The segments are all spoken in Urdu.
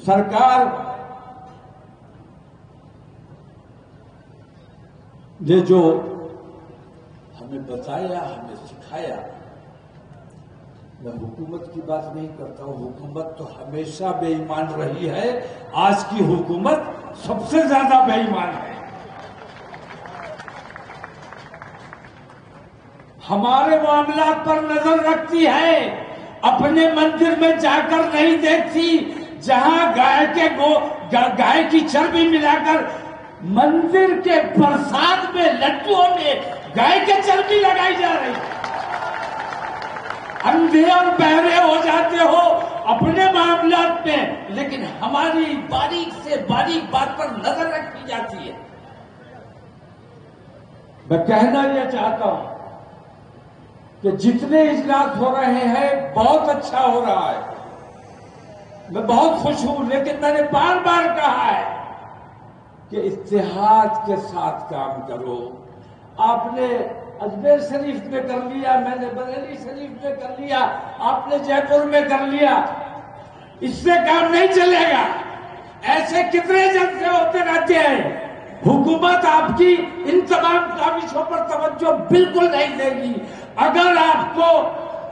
سرکار نے جو ہمیں بتایا، ہمیں سکھایا، میں حکومت کی بات نہیں کرتا ہوں، حکومت تو ہمیشہ بے ایمان رہی ہے، آج کی حکومت سب سے زیادہ بے ایمان ہے۔ ہمارے معاملات پر نظر رکھتی ہے، اپنے مندر میں جا کر نہیں دیکھتی، جہاں گائے کی چربی ملا کر مندر کے پرساد میں لڈوؤں میں گائے کی چربی لگائی جا رہی ہے۔ اندھے اور بہرے ہو جاتے ہو اپنے معاملات میں، لیکن ہماری باریک سے باریک بات پر نظر رکھی جاتی ہے۔ میں کہنا یہ چاہتا ہوں کہ جتنے اجلاس ہو رہے ہیں بہت اچھا ہو رہا ہے، میں بہت خوش ہوں، لیکن میں نے بار بار کہا ہے کہ اتحاد کے ساتھ کام کرو۔ آپ نے اجمیر شریف میں کر لیا، میں نے بریلی شریف میں کر لیا، آپ نے جے پور میں کر لیا، اس سے کام نہیں چلے گا۔ ایسے کتنے جلسے ہوتے رہتے ہیں، حکومت آپ کی ان تمام کاوشوں پر توجہ بالکل نہیں دے گی۔ اگر آپ کو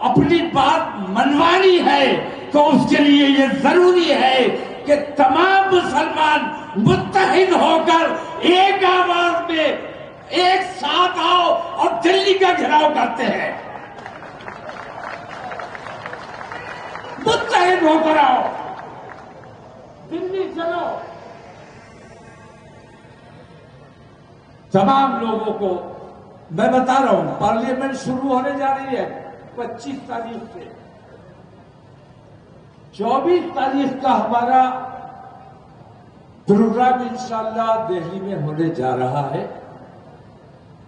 اپنی بات منوانی ہے تو اس کے لیے یہ ضروری ہے کہ تمام مسلمان متحد ہو کر ایک آواز میں ایک ساتھ آؤ اور دلی کا گھیراؤ کرتے ہیں۔ متحد ہو کر آؤ، دلی چلو۔ تمام لوگوں کو میں بتا رہا ہوں، پارلیمنٹ شروع ہونے جا رہی ہے 25 تاریخ سے۔ 24 تاریخ کا ہمارا پروگرام انشاءاللہ دہلی میں ہونے جا رہا ہے،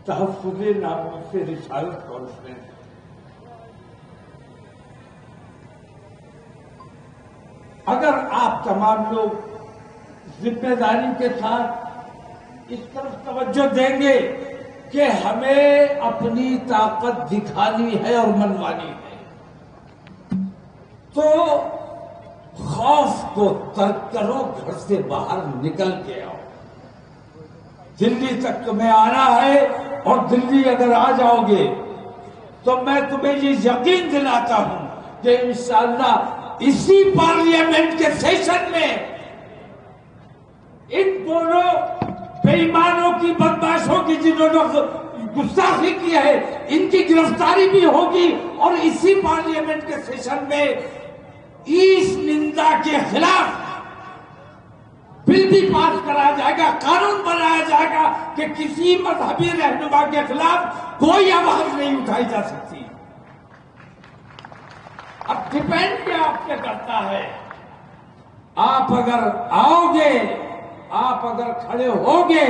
تحفظ ناموس رسالت کانفرنس۔ اگر آپ تمام لوگ ذمہ داری کے ساتھ اس طرف توجہ دیں گے کہ ہمیں اپنی طاقت دکھانی ہے اور منوانی ہے، تو خوف کو ترک کرو، گھر سے باہر نکل کے آؤ۔ دلی تک تمہیں آنا ہے، اور دلی اگر آ جاؤ گے تو میں تمہیں یہ یقین دلاتا ہوں کہ انشاءاللہ اسی پارلیمنٹ کے سیشن میں ان دونوں بے ایمانوں کی، بدماشوں کی، جنہوں نے گستاخی کی ہے، ان کی گرفتاری بھی ہوگی، اور اسی پارلیمنٹ کے سیشن میں اس نندا کے خلاف بل بھی پاس کرا جائے گا، قانون بنایا جائے گا کہ کسی مذہبی رہنما کے خلاف کوئی آواز نہیں اٹھائی جا سکتی۔ اب ڈیپینڈ کیا آپ پہ کرتا ہے، آپ اگر آؤ گے، آپ اگر کھڑے ہوگے،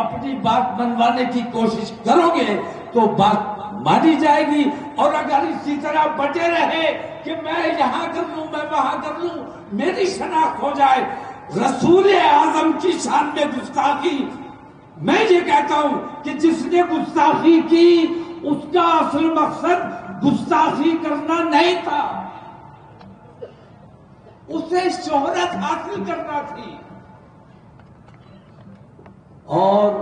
اپنی بات منوانے کی کوشش کرو گے تو بات مانی جائے گی۔ اور اگر اسی طرح بٹے رہے کہ میں یہاں کر لوں، میں وہاں کر لوں، میری شناخت ہو جائے، رسول اعظم کی شان میں گستاخی، میں یہ کہتا ہوں کہ جس نے گستاخی کی اس کا اصل مقصد گستاخی کرنا نہیں تھا، اسے شہرت حاصل کرنا تھی۔ اور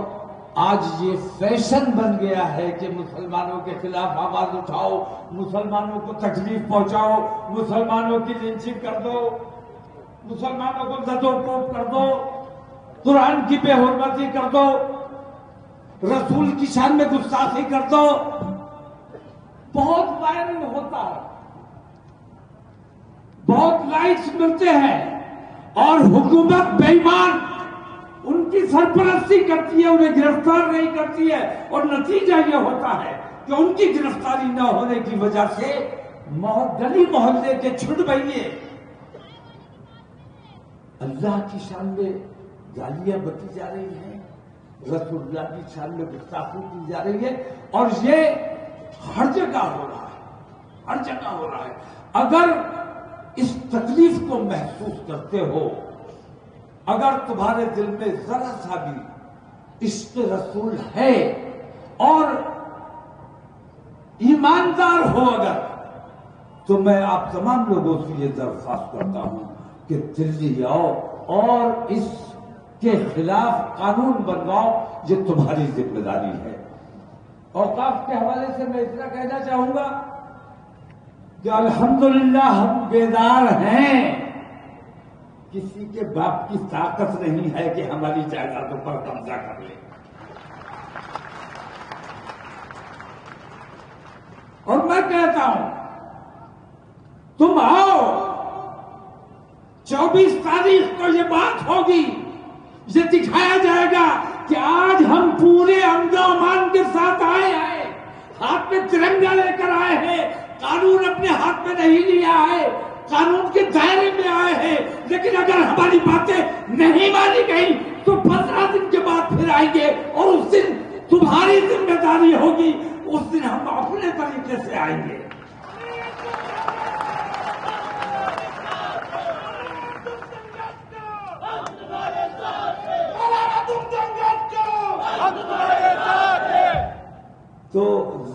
آج یہ فیشن بن گیا ہے کہ مسلمانوں کے خلاف آواز اٹھاؤ، مسلمانوں کو تکلیف پہنچاؤ، مسلمانوں کی لنچنگ کر دو، مسلمانوں کو زد و کوب کر دو، قرآن کی بے حرمتی کر دو، رسول کی شان میں گستاخی کر دو۔ بہت وائرل ہوتا ہے، بہت لائکس ملتے ہیں، اور حکومت بے ایمان ان کی سرپرستی کرتی ہے، انہیں گرفتار نہیں کرتی ہے، اور نتیجہ یہ ہوتا ہے کہ ان کی گرفتاری نہ ہونے کی وجہ سے گلی محلے کے چھٹ بھائیے اللہ کی شان میں گالیاں بکی جا رہی ہیں، رسول اللہ کی شان میں گستاخی کی جا رہی ہے، اور یہ ہر جگہ ہو رہا ہے، ہر جگہ ہو رہا ہے۔ اگر اس تکلیف کو محسوس کرتے ہو، اگر تمہارے دل میں ذرا سا بھی عشق رسول ہے اور ایماندار ہو اگر، تو میں آپ تمام لوگوں سے یہ درخواست کرتا ہوں کہ دلی آؤ اور اس کے خلاف قانون بنواؤ، یہ تمہاری ذمہ داری ہے۔ اوقاف کے حوالے سے میں اتنا کہنا چاہوں گا کہ الحمدللہ ہم بیدار ہیں، کسی کے باپ کی طاقت نہیں ہے کہ ہماری جائیدادوں پر قبضہ کر لے۔ اور میں کہتا ہوں تم آؤ، 24 تاریخ کو یہ بات ہوگی، یہ دکھایا جائے گا کہ آج ہم پورے امن و امان کے ساتھ آئے ہیں، ہاتھ میں ترنگا لے کر آئے ہیں، قانون اپنے ہاتھ میں نہیں لیا ہے، قانون کے دائرے میں آئے ہیں، لیکن اگر ہماری باتیں نہیں مانی گئی تو 15 دن کے بعد پھر آئیں گے، اور اس دن تمہاری ذمہ داری ہوگی، اس دن ہم اپنے طریقے سے آئیں گے۔ تو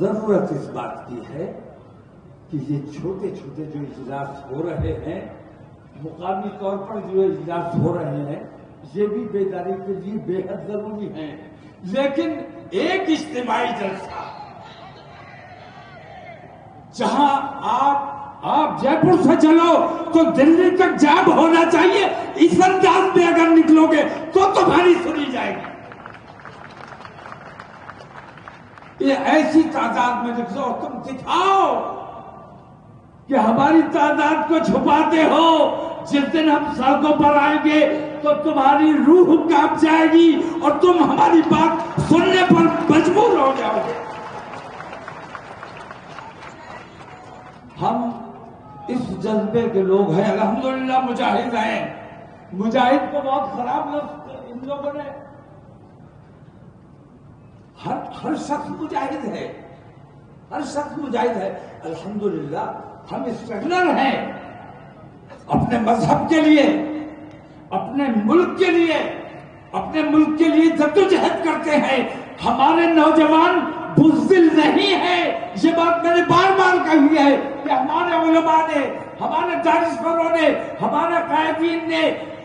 ضرورت اس بات کی ہے کہ یہ چھوٹے چھوٹے جو اجلاس ہو رہے ہیں، مقامی طور پر جو اجلاس ہو رہے ہیں، یہ بھی بیداری کے لیے بے حد ضروری ہیں، لیکن ایک اجتماعی جلسہ جہاں آپ جے پور سے چلو تو دلی تک جام ہونا چاہیے، اس انداز میں اگر نکلو گے تو تمہاری سنی جائے گی۔ یہ ایسی تعداد میں نکلو، تم دکھاؤ کہ ہماری تعداد کو چھپاتے ہو، جس دن ہم سڑکوں پر آئیں گے تو تمہاری روح کانپ جائے گی اور تم ہماری بات سننے پر مجبور ہو جاؤ گے۔ ہم اس جذبے کے لوگ ہیں، الحمدللہ مجاہد ہیں۔ مجاہد کو بہت خراب لفظ ان لوگوں نے، ہر شخص مجاہد ہے، ہر شخص مجاہد ہے۔ الحمدللہ ہم اسٹرگلر ہیں، اپنے مذہب کے لیے، اپنے ملک کے لیے، اپنے ملک کے لیے جدوجہد کرتے ہیں۔ ہمارے نوجوان بزدل نہیں ہیں، یہ بات میں نے بار بار کہی ہے کہ ہمارے علماء نے، ہمارے دانشوروں نے، ہمارے قائدین نے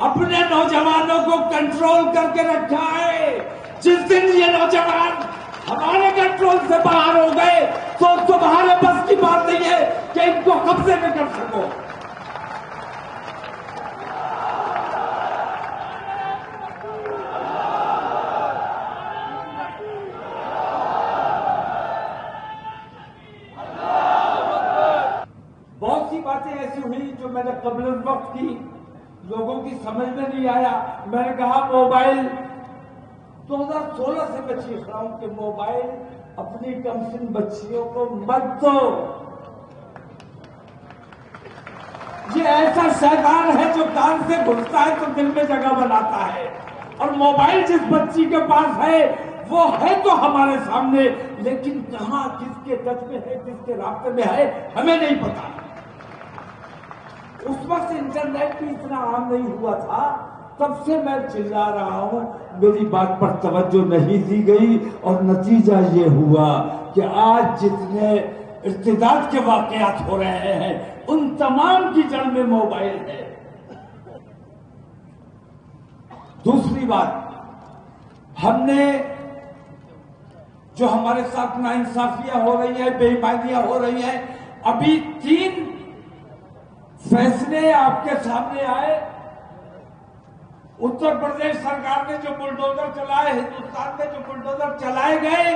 اپنے نوجوانوں کو کنٹرول کر کے رکھا ہے۔ جس دن یہ نوجوان ہمارے کنٹرول سے باہر ہو گئے تو تمہارے بس کی بات نہیں ہے کہ ان کو قبضے میں کر سکو۔ بہت سی باتیں ایسی ہوئی جو میں نے قبل الوقت کی، لوگوں کی سمجھ میں نہیں آیا۔ میں نے کہا موبائل 2016 سے میں چیخ رہا ہوں کہ موبائل اپنی کم سن بچیوں کو مت دو، یہ ایسا شیطان ہے جو کان سے گھستا ہے تو دل میں جگہ بناتا ہے، اور موبائل جس بچی کے پاس ہے وہ ہے تو ہمارے سامنے، لیکن کہاں کس کے ٹچ میں ہے، کس کے رابطے میں ہے، ہمیں نہیں پتا۔ اس وقت انٹرنیٹ بھی اتنا عام نہیں ہوا تھا، تب سے میں چلا رہا ہوں، میری بات پر توجہ نہیں دی گئی، اور نتیجہ یہ ہوا کہ آج جتنے ارتداد کے واقعات ہو رہے ہیں ان تمام کی جڑ میں موبائل ہے۔ دوسری بات، ہم نے جو ہمارے ساتھ ناانصافیاں ہو رہی ہیں، بے ایمانیاں ہو رہی ہیں، ابھی 3 فیصلے آپ کے سامنے آئے۔ اتر پردیش سرکار نے جو بلڈوزر چلائے، ہندوستان میں جو بلڈوزر چلائے گئے،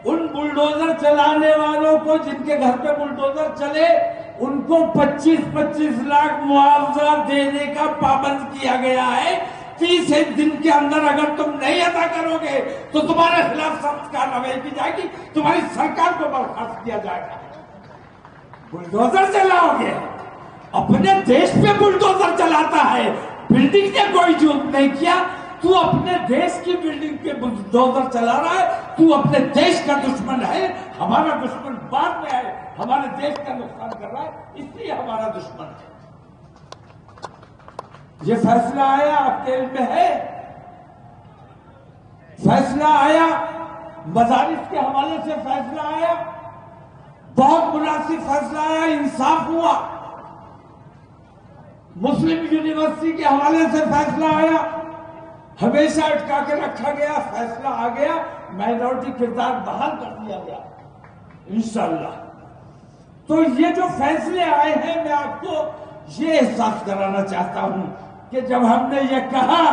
ان بلڈوزر چلانے والوں کو، جن کے گھر پہ بلڈوزر چلے، ان کو 25-25 لاکھ معاوضہ دینے کا پابند کیا گیا ہے۔ 30 دن کے اندر اگر تم نہیں ادا کرو گے تو تمہارے خلاف سخت کارروائی کی جائے گی، تمہاری سرکار کو برخاست کیا جائے گا۔ بلڈوزر چلاؤ گے، اپنے دیش پہ بلڈوزر چلاتا ہے، بلڈنگ نے کوئی جرم نہیں کیا، تو اپنے دیش کی بلڈنگ پہ بلڈوزر چلا رہا ہے، تو اپنے دیش کا دشمن ہے۔ ہمارا دشمن بعد میں ہے، ہمارے دیش کا نقصان کر رہا ہے، اس لیے ہمارا دشمن ہے۔ یہ فیصلہ آیا، آپ کے علم میں ہے، فیصلہ آیا، مدارس کے حوالے سے فیصلہ آیا، بہت مناسب فیصلہ آیا، انصاف ہوا۔ مسلم یونیورسٹی کے حوالے سے فیصلہ آیا، ہمیشہ اٹکا کے رکھا گیا، فیصلہ آ گیا، مائنورٹی کردار بحال کر دیا گیا انشاءاللہ۔ تو یہ جو فیصلے آئے ہیں، میں آپ کو یہ احساس کرانا چاہتا ہوں کہ جب ہم نے یہ کہا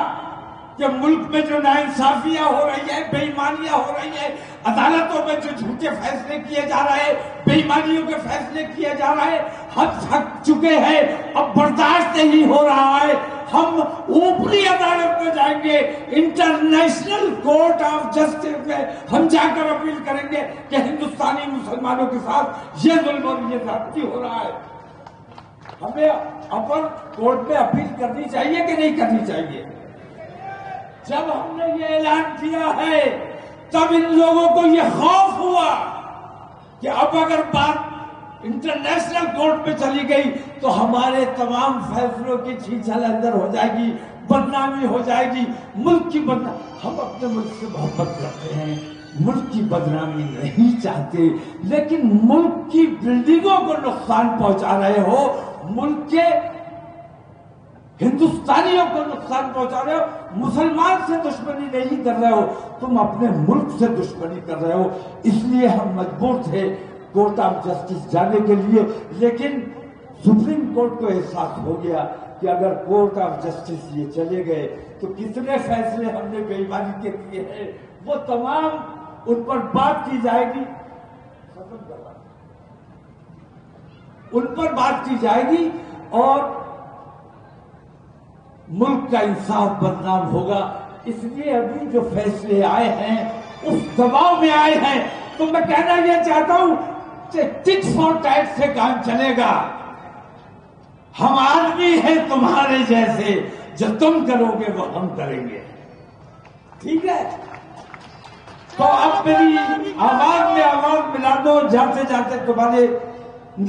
کہ ملک میں جو ناانصافیاں ہو رہی ہیں، بے ایمانیاں ہو رہی ہیں، عدالتوں میں جو جھوٹے فیصلے کیے جا رہے ہیں، بے ایمانیوں کے فیصلے کیے جا رہے ہیں، حد تھک چکے ہیں، اب برداشت نہیں ہو رہا ہے، ہم اوپری عدالت میں جائیں گے، انٹرنیشنل کورٹ آف جسٹس میں ہم جا کر اپیل کریں گے کہ ہندوستانی مسلمانوں کے ساتھ یہ ظلم اور یہ زیادتی ہو رہا ہے۔ ہمیں اپر کورٹ میں اپیل کرنی چاہیے کہ نہیں کرنی چاہیے؟ جب ہم نے یہ اعلان کیا ہے تب ان لوگوں کو یہ خوف ہوا کہ اب اگر بات انٹرنیشنل کورٹ میں چلی گئی تو ہمارے تمام فیصلوں کی چھیچھل اندر ہو جائے گی، بدنامی ہو جائے گی، ملک کی بدنامی۔ ہم اپنے ملک سے محبت کرتے ہیں، ملک کی بدنامی نہیں چاہتے، لیکن ملک کی بلڈنگوں کو نقصان پہنچا رہے ہو، ملک کے ہندوستانیوں کو نقصان پہنچا رہے ہو، مسلمان سے دشمنی نہیں کر رہے ہو، تم اپنے ملک سے دشمنی کر رہے ہو۔ اس لیے ہم مجبور تھے کورٹ آف جسٹس جانے کے لیے، لیکن سپریم کورٹ کو احساس ہو گیا کہ اگر کورٹ آف جسٹس یہ چلے گئے تو کتنے فیصلے ہم نے بے ایمانی کے کیے ہیں وہ تمام ان پر بات کی جائے گی، ان پر بات کی جائے گی اور ملک کا انصاف بدنام ہوگا۔ اس لیے ابھی جو فیصلے آئے ہیں اس دباؤ میں آئے ہیں، تو میں کہنا یہ چاہتا ہوں کہ ٹٹ فار ٹیٹ سے کام چلے گا۔ ہم آدمی ہیں تمہارے جیسے، جو تم کرو گے وہ ہم کریں گے، ٹھیک ہے؟ تو اب میری آواز میں آواز ملا دو، جاتے جاتے تمہارے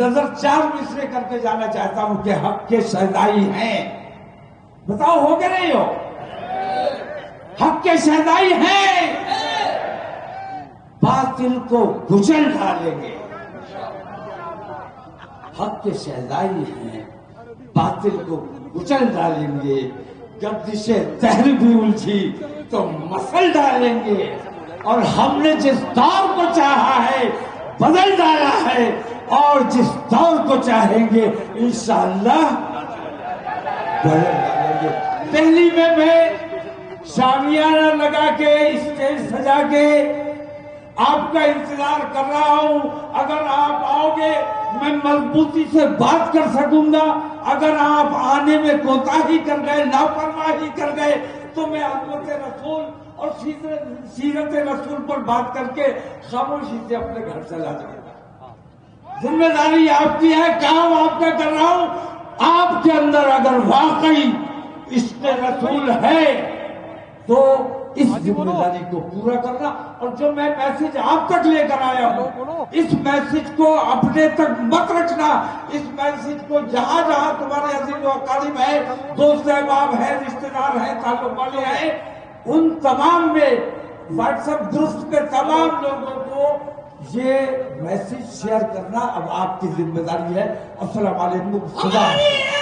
نظر چار مصرے کر کے جانا چاہتا ہوں کہ حق کے شہدائی ہیں، بتاؤ ہو کہ نہیں ہو؟ حق کے شہدائی ہیں، باطل کو کچل ڈالیں گے۔ حق کے شہدائی ہیں، باطل کو کچل ڈالیں گے، گردش دہر بھی الجھی تو مسل ڈالیں گے، اور ہم نے جس دور کو چاہا ہے بدل ڈالا ہے، اور جس دور کو چاہیں گے انشاءاللہ بدل ڈالیں گے۔ دہلی میں شامیانہ لگا کے اسٹیج سجا کے آپ کا انتظار کر رہا ہوں، اگر آپ آؤ گے میں مضبوطی سے بات کر سکوں گا، اگر آپ آنے میں کوتاہی کر گئے، لاپرواہی کر گئے تو میں عظمت رسول اور سیرت رسول پر بات کر کے خاموشی سے اپنے گھر چلا جاؤں گا۔ ذمہ داری آپ کی ہے، کام آپ کا کر رہا ہوں۔ آپ کے اندر اگر واقعی عشق رسول ہے تو اس ذمہ داری کو پورا کرنا، اور جو میں میسج آپ تک لے کر آیا ہوں اس میسج کو اپنے تک مت رکھنا، اس میسج کو جہاں جہاں تمہارے عزیز و اقارب ہے، دوست احباب ہے، رشتہ دار ہیں، تعلق والے ہیں، ان تمام میں واٹس ایپ گروپ کے تمام لوگوں کو یہ میسج شیئر کرنا اب آپ کی ذمہ داری ہے۔ السلام علیکم، خدا حافظ۔